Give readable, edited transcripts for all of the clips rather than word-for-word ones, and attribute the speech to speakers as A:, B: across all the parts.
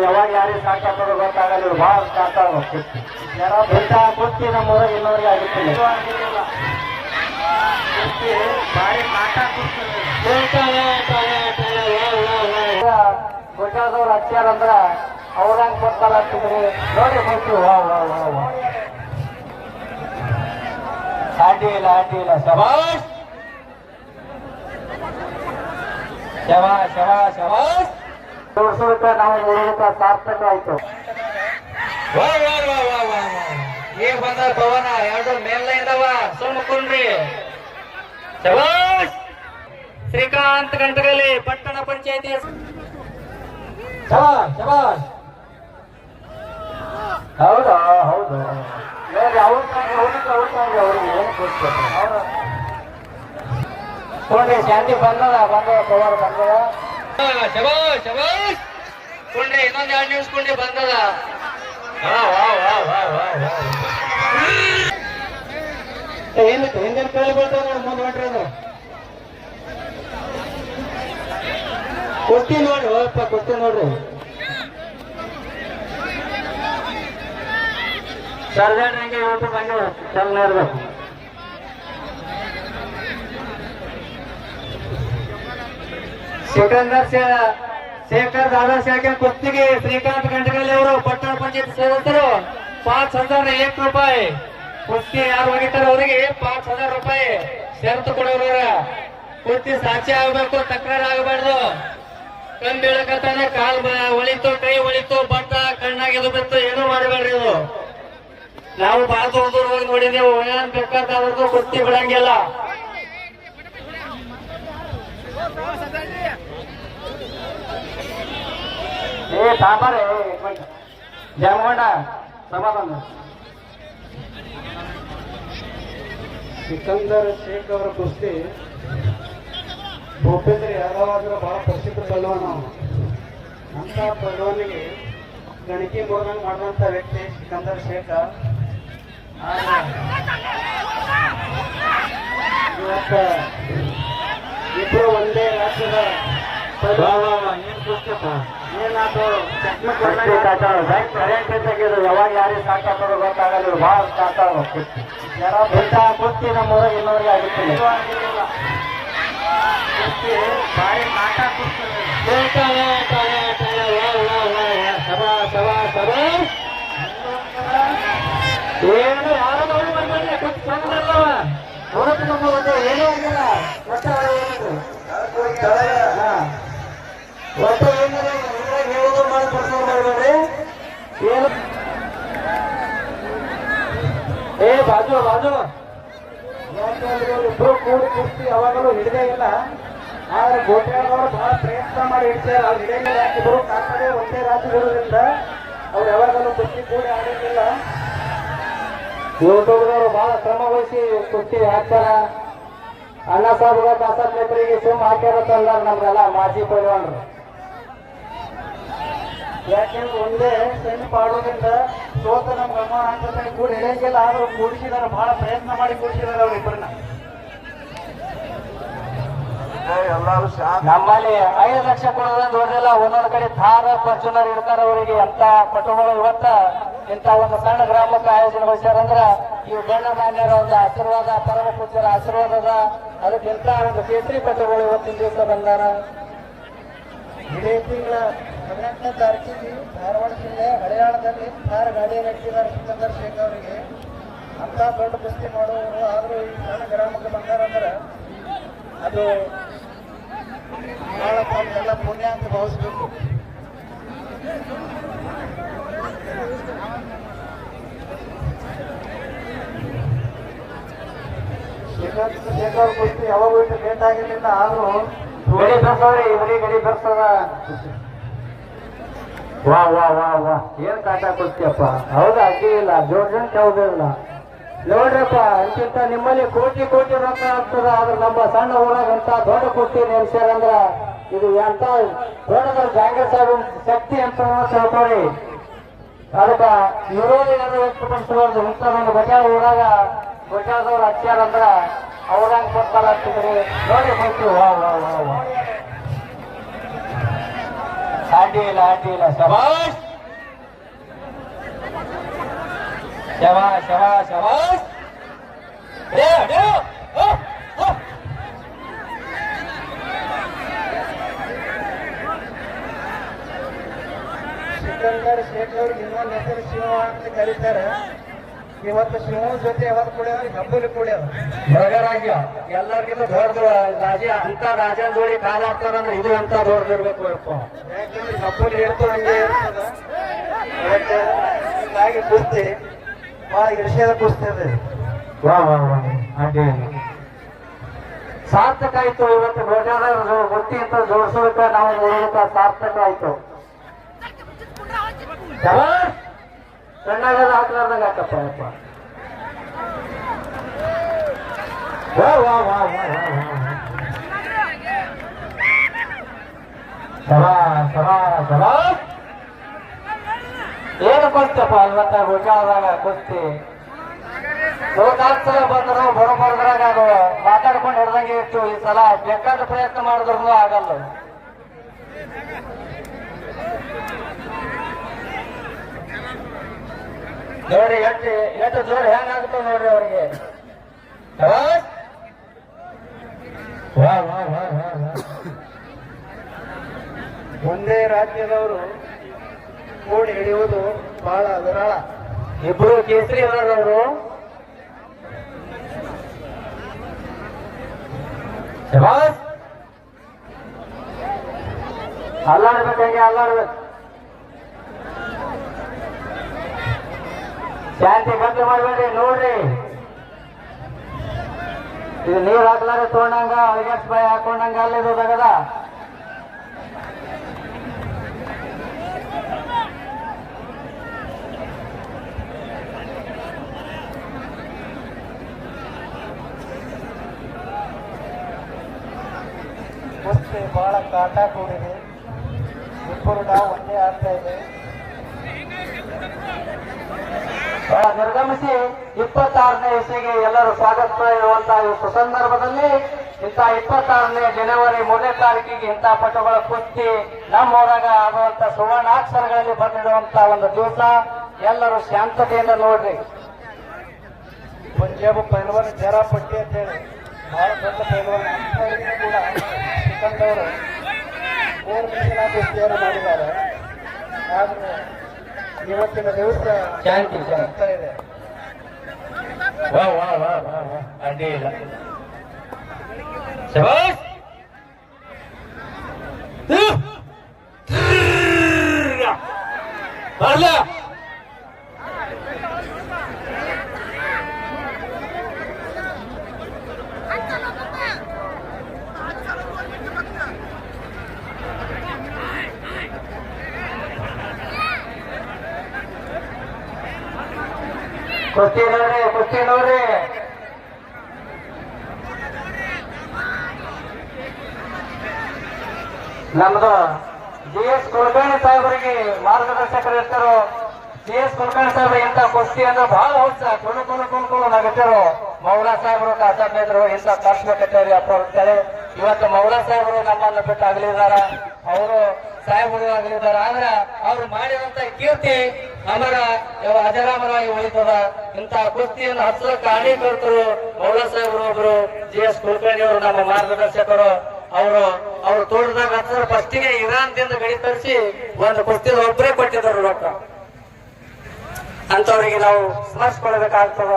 A: ಯಾವಾಗ ಯಾರಿಗೆ ಸಾಕಾಗೋದು ಗೊತ್ತಾಗಲ್ಲ, ಭಾಳ ಕಾಟಾವ ಇಂಥ ಕುಸ್ತಿ ನಮ್ಮೂರಾಗ ಇನ್ನೂರಿಗೆ ಆಗುತ್ತಿಲ್ಲ. ಗುಜರಾದವ್ರು ಹಚ್ಚಾರ ಅಂದ್ರ ಅವ್ರಂಗ್ ಕೊಡ್ತಾರ ಅಂತಿದ್ರಿ ನೋಡಿ ಹೋಗ್ತೀವಿ. ಅಡ್ಡಿ ಇಲ್ಲ ಶಬಾಷ್ ಶಬಾಷ್ ಶಬಾಷ್ ಶಬಾಷ್. ತೋರ್ಸೋದಕ್ಕೆ ನಾವು ನೋಡೋದಕ್ಕೆ ಸಾರ್ಥಕ ಆಯ್ತು.
B: ಈಗ ಬಂದ ಪವನ ಎರಡು ಮೇಲ್ನೈದವ ಸುಮ್ಮಕೊಂಡ್ರಿ. ಶಬಾಷ್ ಶ್ರೀಕಾಂತ್ ಗಂಟಗಲಿ ಪಟ್ಟಣ ಪಂಚಾಯತಿ.
A: ಶಬಾಷ್ ಶಬಾಷ್. ಹೌದಾ ಹೌದು ಅವ್ರಿಗೆ ಏನು ಕೊಡ್ತಾರೆ ನೋಡ್ರಿ. ಶಾಂತಿ ಬಂದದ ಪವರ್ ಬಂದದ.
B: ಶಬಾಷ್ ಶಬಾಷ್ ಕೊಂಡ್ರಿ. ಇನ್ನೊಂದ್ 2 ನಿಮಿಷ ಕೊಂಡ್ರಿ ಬಂದದ.
A: ಏನಿತ್ತು ಹಿಂದಿನ ಕೇಳಿ ಬೀಳ್ತಾವ ನೋಡಿ ಮುಂದೆ ಹೊಂಟ್ರಿ. ಅದು ಕುಸ್ತಿ ನೋಡಿ ಹೋಗಪ್ಪ, ಕುಸ್ತಿ ನೋಡ್ರಿ. ಸರ್ದಾರ್ನಂಗೆ ಇವತ್ತು ಬಂದು ಚಲನ ಇರ್ಬೇಕು. ಸಿಕಂದರ್ ಶೇಖರ್ ದಾದಾ ಶಾಖೆ ಕುಸ್ತಿಗೆ ಶ್ರೀಕಾಂತ್ ಗಂಟಗಲ್ಲಿ ಅವರು ಪಟ್ಟಣ ಪಂಚಾಯತ್ ಸದಸ್ಯರು 5,001 ರೂಪಾಯಿ. ಕುಸ್ತಿ ಯಾರು ಹೋಗಿರ್ತಾರೆ ಅವರಿಗೆ 5,000 ರೂಪಾಯಿ ಷರತ್ತು ಕೊಡೋರ. ಕುಸ್ತಿ ಸಾಕ್ಷಿ ಆಗ್ಬೇಕು, ತಕರಾರು ಆಗಬಾರ್ದು. ಕಣ್ ಬೀಳಕತ್ತಾನೆ, ಕಾಲ್ ಒಳಿತು, ಕೈ ಒಳಿತು, ಬಟ್ಟ ಕಣ್ಣಾಗಿದು ಬಿತ್ತು, ಏನೂ ಮಾಡಬೇಡ್ರಿ. ಇದು ನಾವು ಬಾಳ ದೂರ ಹೋಗಿ ನೋಡಿದೆವು. ಏನ್ ಬೇಕಾದವ್ರದ್ದು ಕುಸ್ತಿ ಬಿಡಂಗಿಲ್ಲ. ತಾಂಬಾರೆ ಜಾಮಗೊಂಡ ಸಮಾಧಾನ. ಸಿಕಂದರ್ ಶೇಖ್ ಅವರ ಕುಸ್ತಿ ಭೂಪೇಂದ್ರ ಯಾದವ್ ಆದ್ರೆ ಬಹಳ ಪ್ರಸಿದ್ಧ ಪಲ್ವಾನ. ಅಂತ ಪಲ್ವಾನಿಗೆ ಗಣಿಕೆ ಮುರುಗನ್ ಮಾಡುವಂತ ವ್ಯಕ್ತಿ ಸಿಕಂದರ್ ಶೇಖ್. ಇವತ್ತ ಇಬ್ಬರು ಒಂದೇ ರಾಜ್ಯದ ಯಾವಾಗ ಯಾರಿಗೆ ಸಾಕಾಗೋದು ಗೊತ್ತಾಗಲ್ಲ, ಭಾಳ ಕಾಟಾವ ಇಂಥ ಕುಸ್ತಿ ನಮ್ಮೂರಾಗ ಇನ್ನೂರಿಗೆ ಆಗುತ್ತಿಲ್ಲ. ಏನು ಯಾರು ನೋಡಿ ಬಂದ್ಬಿಡ್ರಿ, ಕುಸ್ತಿ ಚಂದ್ರಲ್ಲವ ಹೊರತು ನಮ್ಮ ಏನೂ ಆಗಿಲ್ಲ. ಒಟ್ಟು ಏನಾರ ಹೇಳೋದು ಮಾಡಿ ಪ್ರಸಾರ ಮಾಡಬೇಡ್ರಿ. ಏನು ಬಾಜು ಇಬ್ರು ಕೂಡಿ ಕುಸ್ತಿ ಯಾವಾಗಲೂ ಹಿಡಿದೇ ಇಲ್ಲ. ಆದ್ರೆ ಗೋಟ್ಯಾಳವರು ಬಹಳ ಪ್ರಯತ್ನ ಮಾಡಿ ಹಿಡ್ತಾರೆ. ಅವ್ರು ಹಿಡಿಯಂಗಿಲ್ಲ. ಇಬ್ಬರು ಕಾಕಡೆ ಒಂದೇ ರಾಜ್ಯಗಳಿಂದ ಅವ್ರು ಯಾವಾಗಲೂ ಕುಸ್ತಿ ಕೂಡಿ ಆಡೋದಿಲ್ಲ. ಯುವಕರು ಬಹಳ ಶ್ರಮ ವಹಿಸಿ ಕುಸ್ತಿ ಹಾಕ್ತಾರ. ಅಣ್ಣ ಸಾಹೇಬ್ರ ಕಾಸರ್ ನೇತ್ರಿಗೆ ಸುಮ್ಮ ಹಾಕ್ಯಾರತ್ತಂದ ನಮ್ಗೆಲ್ಲ ಮಾಜಿ ಪೈಲ್ವಾನ್ರು. ಯಾಕೆಂದ್ರೆ ಒಂದೇ ಸಣ್ಣ ಪಾಡೋದ್ರಿಂದ ಸೋತ ನಮ್ಗೆ ಅಮ್ಮ ಹಾಕಿ ಕೂಡ ಹಿಡಿಯಂಗಿಲ್ಲ. ಆದ್ರೂ ಕೂಡಿಸಿದಾರೆ, ಬಹಳ ಪ್ರಯತ್ನ ಮಾಡಿ ಕೂಡಿಸಿದಾರೆ ಅವ್ರಿಬ್ಬರನ್ನ. ನಮ್ಮಲ್ಲಿ 5 ಲಕ್ಷ ಕೊಡೋದಂತ ದೊಡ್ಡಲ್ಲ. ಒಂದೊಂದು ಕಡೆ ಥಾರ ಫಾರ್ಚುನರ್ ಇಡ್ತಾರ ಅವರಿಗೆ. ಅಂತ ಪಟುಗಳು ಇವತ್ತ ಇಂಥ ಒಂದು ಸಣ್ಣ ಗ್ರಾಮಕ್ಕೆ ಆಯೋಜನೆಗೊಳಿಸ್ಯಾರಂದ್ರ ಇವು ಗಣ್ಯ ಮಾನ್ಯರ ಒಂದು ಆಶೀರ್ವಾದ, ಪರಮ ಪೂಜ್ಯರ ಆಶೀರ್ವಾದದ. ಅದಕ್ಕಿಂತ ಒಂದು ಕೇಸರಿ ಪಟುಗಳು ಇವತ್ತಿನ ದಿವಸ ಬಂದಾರ. ಇದೇ ತಿಂಗಳ 18ನೇ ತಾರೀಕಿಗೆ ಧಾರವಾಡ ಜಿಲ್ಲೆ ಹಳೆಯಾಳದಲ್ಲಿ ಥಾರ್ ಗಾಡಿ ನಡೆಸಿದ್ದಾರೆ ಸಿಕಂದರ್ ಶೇಖ್ ಅವರಿಗೆ. ಅಂತ ದೊಡ್ಡ ಕುಸ್ತಿ ಮಾಡುವವರು. ಆದರೂ ಈ ಸಣ್ಣ ಗ್ರಾಮಕ್ಕೆ ಬಂದಾರಂದ್ರೆ ಅದು ಬಹಳ ಎಲ್ಲ ಪುಣ್ಯ ಅಂತ ಭಾವಿಸ್ಬೇಕು. ಶೇಖರ್ ಕುಸ್ತಿ ಯಾವಾಗೂ ಇಟ್ಟು ಲೇಟ್ ಆಗಿರ್ಲಿಲ್ಲ. ಆದ್ರೂ ಗಡಿ ಬೆರ್ಸವ್ರಿ, ಇವರಿಗೆ ಗಡಿ ಬೆರ್ಸದ. ವಾ ವಾ ವಾ ವಾ ಏನ್ ಕಾಟ ಕುಸ್ತಿಯಪ್ಪ. ಹೌದಾ, ಅಡ್ಡಿ ಇಲ್ಲ, ಜೋರ್ಜನ್ ಯಾವುದಿಲ್ಲ ನೋಡ್ರಪ್ಪ. ಅಂತಿಂತ ನಿಮ್ಮಲ್ಲಿ ಕೋಟಿ ರೊಕ್ಕ ಆಗ್ತದ. ಆದ್ರೆ ನಮ್ಮ ಸಣ್ಣ ಊರಾಗ ಅಂತ ದೊಡ್ಡ ಕುಸ್ತಿ ನೆನೆಸ್ಯಾರಂದ್ರ ಇದು ಎಂತ ದೊಡ್ಡದ ಜಾಂಗೀರ್ ಸಾಹೇಬ್ ಶಕ್ತಿ ಅಂತ ತಿಳ್ಕೊರಿ. ಅದಕ್ಕ ವಿರೋಧ ಏನಾದ್ರು ವ್ಯಕ್ತಪಡಿಸಬಾರ್ದು. ಇಂಥ ಒಂದು ಬಜಾರ ಊರಾಗ ಗುಜರಾದವ್ರು ಹಚ್ಚಾರಂದ್ರ ಅವ್ರಂಗ್ ಕೊಡ್ತಾರ ಅಂತಿದ್ರಿ ನೋಡಿ ಹೋಗ್ತೀವಿ. ವಾ ವಾ ವಾ ವಾ ಅಡ್ಡಿಲ್ಲ ಶಬಾಷ್ ಶಬಾಷ್
C: ಸಿಕಂದರ್ ಶೇಖ್ ಅವ್ರಿಗೆ ಇನ್ನೊಂದು ಹೆಸರು ಶಿವ ಅಂತ ಕರೀತಾರೆ. ಇವತ್ತು ಶಿವನ ಜೊತೆ ಯಾವತ್ತು ಕುಡಿಯೋದು ಹಬ್ಬಲಿ ಕುಡಿಯೋದು
A: ಮೃಗರಾಜ್ಯ ಎಲ್ಲರಿಗಿಂತ ದೊಡ್ಡದು ರಾಜ ಅಂತ ರಾಜನ ಜೋಡಿ ಕಾಲಾಡ್ತಾರಂದ್ರೆ ಇದು ಅಂತ ದೊಡ್ಡದಿರ್ಬೇಕು.
C: ಯಾಕಂದ್ರೆ ಹಬ್ಬಲಿ ಇರ್ತದೆ ಹಂಗೆ ಇರ್ತದ. ಹೀಗಾಗಿ ಕುಸ್ತಿ ಬಹಳ ವಿಷಯದ ಕುಸ್ತಿ ಇದೆ.
A: ಸಾರ್ಥಕ ಆಯ್ತು. ಇವತ್ತು ದೊಡ್ಡ ಗೊತ್ತಿ ಅಂತ ಜೋಡಿಸೋದಕ್ಕ ನಾವು ನೋಡೋದಕ್ಕ ಸಾರ್ಥಕ ಆಯ್ತು. ಕಣ್ಣಾಗೆಲ್ಲ ಹಾಕ್ಲಾರ್ದಂಗ ಹಾಕಪ್ಪ ಯಪ್ಪ. ಏನು ಕುಸ್ತಪ್ಪ ಇವತ್ತ ಗೋಚಾಳದಾಗ ಕುಸ್ತಿ ಸಲ ಬಂದ್ರು ಬರೋದ್ರಾಗ ಅದು ಮಾತಾಡ್ಕೊಂಡು ಹಿಡ್ದಂಗೆ ಇತ್ತು. ಈ ಸಲ ಬೇಕಾದ ಪ್ರಯತ್ನ ಮಾಡಿದ್ರು ಆಗಲ್ಲ. ನೋಡಿ ಎಷ್ಟು ಜೋರು ಹೆಂಗಾಗುತ್ತೋ ನೋಡ್ರಿ ಅವ್ರಿಗೆ.
C: ಒಂದೇ ರಾಜ್ಯದವರು ಕೂಡಿ ಹಿಡಿಯುವುದು ಬಹಳ ವಿರಳ.
A: ಇಬ್ರು ಕೇಸರಿ ಅವರು ಅಲ್ಲಾಡ್ಬೇಕಂಗೆ ಅಲ್ಲಾಡ್ಬೇಕು. ಶಾಂತಿ ಗಂಟೆ ಮಾಡ್ಬೇಡ್ರಿ. ನೋಡ್ರಿ ಇದು ನೀರ್ ಹಾಕ್ಲಾರೆ ತೊಗೊಂಡಂಗ ಅಳಿಗಸ್ ಬಾಯಿ ಹಾಕೊಂಡಂಗ ಅಲ್ಲಿದು ತಗದ.
C: ಕುಸ್ತಿ ಬಹಳ ಕಾಟ ಕೂಡಿದೆ. ಇಬ್ಬರು ನಾವು ಒಂದೇ ಆಗ್ತಾ ಇದೆ.
A: ನಿರ್ಗಮಿಸಿ 26ನೇ ಇಸೆಗೆ ಎಲ್ಲರೂ ಸ್ವಾಗತ ಇರುವಂತಹ ಈ ಸುಸಂದರ್ಭದಲ್ಲಿ ಇಂಥ 26ನೇ ಜನವರಿ 3ನೇ ತಾರೀಕಿಗೆ ಇಂಥ ಪಟುಗಳ ಕುಸ್ತಿ ನಮ್ಮೂರಾಗ ಆಗುವಂತ ಸುವರ್ಣಾಕ್ಷರಗಳಲ್ಲಿ ಬಂದಿಡುವಂತ ಒಂದು ದಿವಸ. ಎಲ್ಲರೂ ಶಾಂತತೆಯಿಂದ ನೋಡ್ರಿ.
C: ಪಂಜಾಬ್ ಪೈಲ್ವಾನ್ ಜರಾ ಪಟ್ಟಿ ಅಂತ ಹೇಳಿ ಬಹಳ ದೊಡ್ಡ ಪೈಲ್ವಾನ್ ಕೂಡ ಸಿಕಂದವರು 3 ದಿನ ಕುಸ್ತಿಯನ್ನು ಮಾಡಿದ್ದಾರೆ. ಆದ್ರೆ ಇವತ್ತಿನ ದಿವಸ
A: ಶಾಂತಿ
C: ಆಗ್ತಾ ಇದೆ.
A: ಅಡ್ಡಿ ಇಲ್ಲ. ಶಬಾಷ್ ಬರ್ಲ ಕುಸ್ತಿ ನೋಡ್ರಿ. ನಮ್ದು GS ಕುಲಕರ್ಣಿ ಸಾಹೇಬರಿಗೆ ಮಾರ್ಗದರ್ಶಕರು ಇರ್ತಾರೋ. GS ಕುಲಕರ್ಣಿ ಸಾಹೇಬ್ರ ಇಂಥ ಕುಸ್ತಿ ಅಂದ್ರೆ ಬಹಳ ಉತ್ಸಾಹ ಕುಣು ನಗತ್ತಾರೋ. ಮೌಲಾ ಸಾಹೇಬರು ಕಾಸಬ್ರು ಇಂಥ ಕರ್ಸ್ಬೇಕತ್ತೇರಿ ಅಪ್ಪ ಹೋಗ್ತಾರೆ. ಇವತ್ತು ಮೌಲಾ ಸಾಹೇಬರು ನಮ್ಮನ್ನು ಬಿಟ್ಟು ಆಗಲಿದಾರ. ಅವರು ಸಾಹೇಬರು ಆಗಲಿದಾರ. ಆದ್ರೆ ಅವ್ರು ಮಾಡಿದಂತ ಕೀರ್ತಿ ಅಮರ ಅಜರಾಮರಾಗಿ ಉಳಿತದ. ಇಂಥ ಕುಸ್ತಿಯನ್ನು ಹಚ್ಚಲಕ್ಕೆ ಅಣಿಕರ್ತರು ಮೌಲಾ ಸಾಹೇಬರು ಒಬ್ರು. GS ಕುಲಕರ್ಣಿ ಅವರು ನಮ್ಮ ಮಾರ್ಗದರ್ಶಕರು. ಅವರು ತೋಟದಾಗ ಹಚ್ಚರ ಫಸ್ಟಿಗೆ ಇರಾನ್ದಿಂದ ಗಡಿ ತರಿಸಿ ಒಂದು ಕುಸ್ತಿದ ಒಬ್ಬರೇ ಕೊಟ್ಟಿದ್ರು ರೊಕ್ಕ. ಅಂತವರಿಗೆ ನಾವು ಸ್ಮರಿಸ್ಕೊಳ್ಬೇಕಾಗ್ತದ.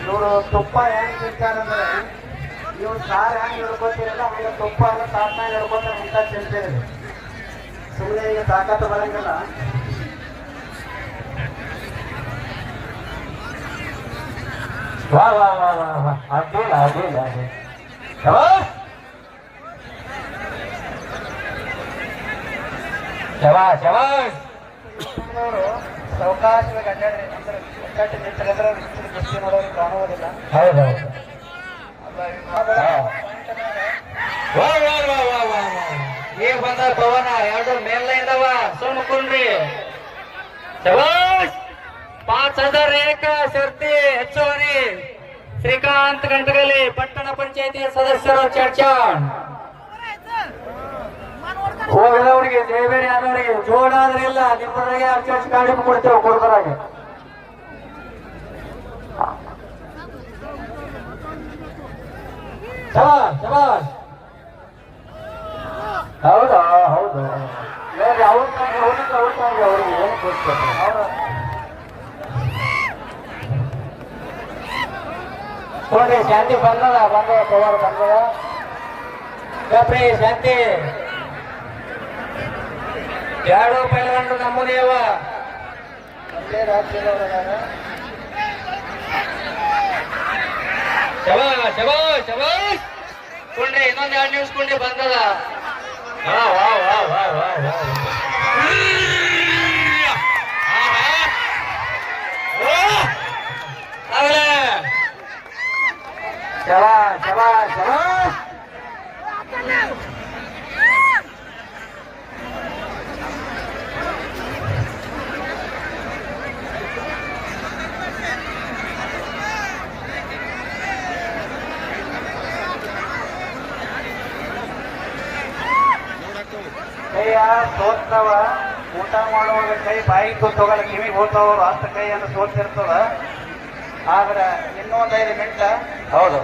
C: ಇವರು ತುಪ್ಪ ಹೆಂಗ್ ತಿಂತಾರಂದ್ರೆ ಇವ್ರು ಸಾರು ಹೆಂಗ್ ಹಿಡ್ಕೊತಿರಲ್ಲ ಹಂಗ ತುಪ್ಪ ಎಲ್ಲ ತಾಟ್ನಾಗ ಹಿಡ್ಕೊತಾರೆ ಅಂತ ತಿಂತೀರಿ. ಸುಮ್ಮನೆ ಈಗ ತಾಕತ್ತು ಬರಂಗಿಲ್ಲ.
A: ಅಡ್ಡಿಲ್ಲ. ಶಬಾಷ್
C: ಸಾವಕಾಶವಾಗಿ ಅಡ್ಡಾಡ್ರಿ. ಅಂದ್ರೆ ಒಕ್ಕಟ್ಟು ನಿಂತರೆ ಕುಸ್ತಿ ನೋಡೋರು ಕಾಣುವುದಿಲ್ಲ.
A: ಹೌದೌದು. ಈಗ ಬಂದ ಪವನ 2 ಮೇಲ್ನೈದವ ಸುಮ್ಕೊಂಡ್ರಿ. ಶಬಾಷ್ 5000 ಏಕ ಶರ್ತಿ ಹೆಚ್ಚುವರಿ. ಶ್ರೀಕಾಂತ್ ಗಂಟಗಲಿ ಪಟ್ಟಣ ಪಂಚಾಯತಿ ಸದಸ್ಯರು ಚರ್ಚಾ ಹೋಗದವರಿಗೆ ದೇವೇರಿ ಆದವರಿಗೆ ಜೋಡಾದ್ರೆ ಇಲ್ಲ ನಿಮ್ಮದ್ರಾಗೆ ಅರ್ಚ್ ಕಾಡಿ ಕೊಡ್ತೇವೆ ಕೊಡ್ಬರಾಗೆ. ಶಬಾಷ್. ಹೌದಾ ಹೌದು ನೋಡಿ ಅವ್ರಿಗೆ ಏನು ಕೊಡ್ತಾರೆ ಅವ್ರ ನೋಡ್ರಿ ಶಾಂತಿ ಬಂದದ ಕವರ್ ಬಂದದ ಗಪ್ರಿ ಶಾಂತಿ ಎರಡು ಪೈಲಗಂಡು ನಮ್ಮನೇವ
C: ಒಂದೇ ರಾಜ್ಯದವರಾಗ
B: ಶಬಾಷ್ ಕೊಂಡ್ರೆ ಇನ್ನೊಂದ್ 2 ನಿಮಿಷ ಕೊಂಡ್ರೆ ಬಂದದ.
A: ಶಬಾಷ್.
C: ಕೈಯ ಸೋತ್ನವ ಊಟ ಮಾಡುವಾಗ ಕೈ ಬಾಯಿಗೆ ತಗೊಳ್ಳ ಕಿವಿಗೆ ಹೋಗ್ತಾವ್ರು ಅಷ್ಟ ಕೈಯನ್ನು ಸೋತಿರ್ತದ. ಆದ್ರೆ ಇನ್ನೊಂದು 5 ಮಿನಿಟ್
A: ಹೌದು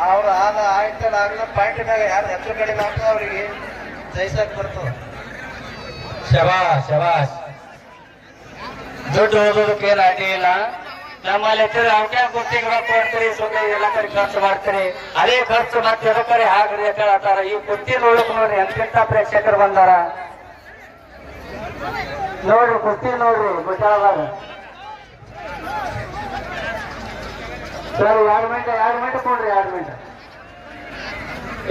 C: ಅವ್ರು ಆಯ್ತಲ್ಲ ಆಗಲ್ಲ ಪಾಯಿಂಟ್ ಮ್ಯಾಗ ಯಾರು ಹೆಚ್ಚು ಕಡಿಮೆ ಆಗ್ತದೆ ಅವ್ರಿಗೆ ಜಯಿಸಕ್ ಬರ್ತದ.
A: ಶಬಾಷ್. ದುಡ್ಡು ಓದೋದಕ್ಕೆ ಏನು ಅಡ್ಡಿ ಇಲ್ಲ. ನಮ್ಮಲ್ಲಿ ಅವ್ಕ್ಯಾ ಗುರ್ತಿಗೆ ರೊಕ್ಕ ಕೊಡ್ತೀರಿ, ಸುಮ್ಮನೆ ಎಲ್ಲ ಕಡೆ ಖರ್ಚು ಮಾಡ್ತೀರಿ. ಅದೇ ಖರ್ಚು ಮತ್ತೆ ಎದಕ್ಕರಿ ಹಾಕ್ರಿ ಅಂತ ಹೇಳ್ತಾರ. ಈ ಕುಸ್ತಿ ನೋಡಕ್ ನೋಡ್ರಿ ಎಂತೆಂತ ಪ್ರೇಕ್ಷಕರು ಬಂದಾರ ನೋಡ್ರಿ. ಕುಸ್ತಿ ನೋಡ್ರಿ ಗುಜರಾದಾಗ ಸರ್ 2 ಮಿನಿಟ್ ಕೊಡ್ರಿ 2 ಮಿನಿಟ್.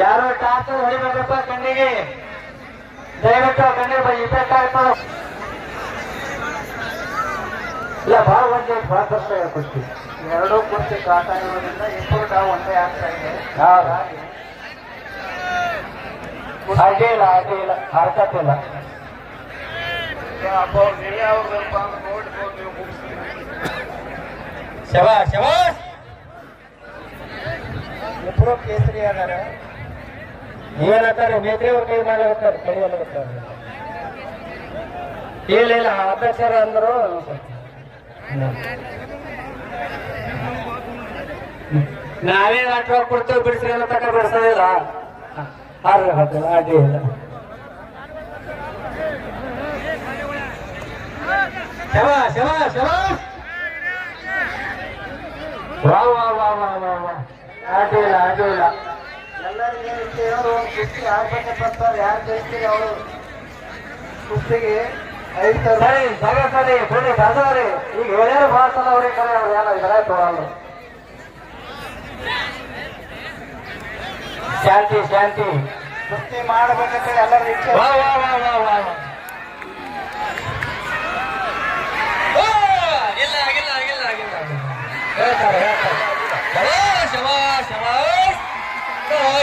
A: ಯಾರೋ ಟಾರ್ಚ್ ಹೊಡಿಬೇಕಪ್ಪ ಕಣ್ಣಿಗೆ, ದಯವಿಟ್ಟು ಕಣ್ಣಿಗೆ ಇಫೆಕ್ಟ್ ಆಗ್ತದ. ಇಲ್ಲ ಭಾಳ ಭಾಳ ಕಷ್ಟ ಇದೆ ಕುಸ್ತಿ.
C: ಎರಡೂ ಕುರ್ತಿ ಕಾಟ ಇರೋದ್ರಿಂದ ಇಂಪ್ರೂವ್ ಒಂದೇ ಆಗ್ತಾ ಇದೆ.
A: ಹಾಗಾಗಿ ಅಡ್ಡಿ ಇಲ್ಲ ಹರ್ಕತ್ ಇಲ್ಲ.
C: ನೀವೇ ಅವ್ರದಪ್ಪ ನೋಡ್ಬೋದು ನೀವು ಮುಗಿಸ್ತೀವಿ.
A: ಶಬಾಷ್.
C: ಇಬ್ರು ಕೇಸರಿ ಅದಾರ.
A: ಏನಂತಾರೆ ಮೇತ್ರಿ ಅವ್ರ ಕೈ ಮಾಡ್ತಾರೆ ಕಡಿಯಲ್ಲ. ಇಲ್ಲ ಅಧ್ಯಕ್ಷರ ಅಂದರು ನಾವೇ ನಾಟಕ ಕೊಡ್ತೇವೆ ಬಿಡಿಸ್ರಿ ಅನ್ನೋ ತಕ್ಕ ಬಿಡಿಸೋದಿಲ್ಲ. ಅಡ್ಡಿ ಇಲ್ಲ. ಶಬಾಷ್. ಅಡ್ಡಿ ಇಲ್ಲ.
C: ಎಲ್ಲರಿಗೆ ಏನೈತೆ ಏನಾದ್ರು ಒಂದು ಕುಸ್ತಿ ಆಗ್ಬೇಕಂತ ಬರ್ತಾರೆ. ಯಾರು ಜಯಿಸ್ತೀರಿ ಅವರು ಕುಸ್ತಿಗೆ 5,000
A: ಸರಿ ಬಿಡಿ ಕರ್ದವ್ರಿ. ಈಗ ಹೇಳ್ಯಾರ ಭಾಳ ಸಲ ಅವ್ರಿಗೆ ಕರೆ ಅವ್ರು ಏನೋ ಇದರ ತಗೊಳ್ಳು. ಶಾಂತಿ
C: ಕುಸ್ತಿ ಮಾಡ್ಬೇಕಂತ ಎಲ್ಲರ ಇಚ್ಛೆ.
B: ಹೇಳ್ತಾರೆ.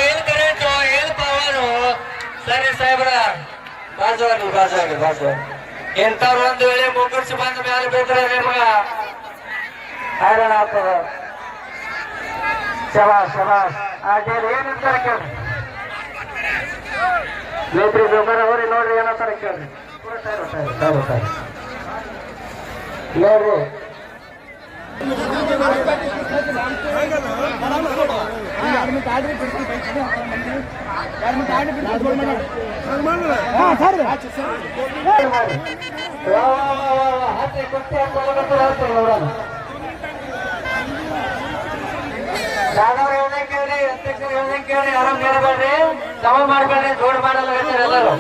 B: ಏನ್ ಕರೆಂಟು ಏನ್ ಪವರು. ಸರಿ ಸಾಹೇಬ್ರ ಬಾಜು ಎಂತವ್ರು ಒಂದು ವೇಳೆ ಮುಗುರ್ಸಿ ಬಂದ ಮೇಲೆ ಬಿದ್ರೆ ನಿಮಗ
A: ಹೈರಾಣ ಆಗ್ತದ. ಶಬಾಷ್. ಏನಂತಾರೆ ಕೇಳ್ರಿ. ಮೇತ್ರಿ ಜೋಕರ್ ಅವ್ರಿ ನೋಡ್ರಿ ಏನಂತಾರೆ ಕೇಳ್ರಿ. ಸರಿ ನೋಡ್ರಿ. ಕೇಳ್ರಿ ಅಧ್ಯಕ್ಷರು ಹೇಳ್ದಂಗೆ ಕೇಳ್ರಿ. ಆರಾಮ್ ಕೇಳಬೇಡ್ರಿ, ಸಮ ಮಾಡ್ಬೇಡ್ರಿ, ಜೋಡ್ ಮಾಡಲ್ಲ ಎಲ್ಲರೂ.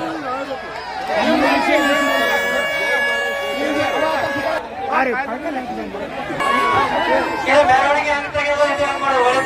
A: ಮೆರವಣಿಗೆ ಅಂತ ಒಳ್ಳೆ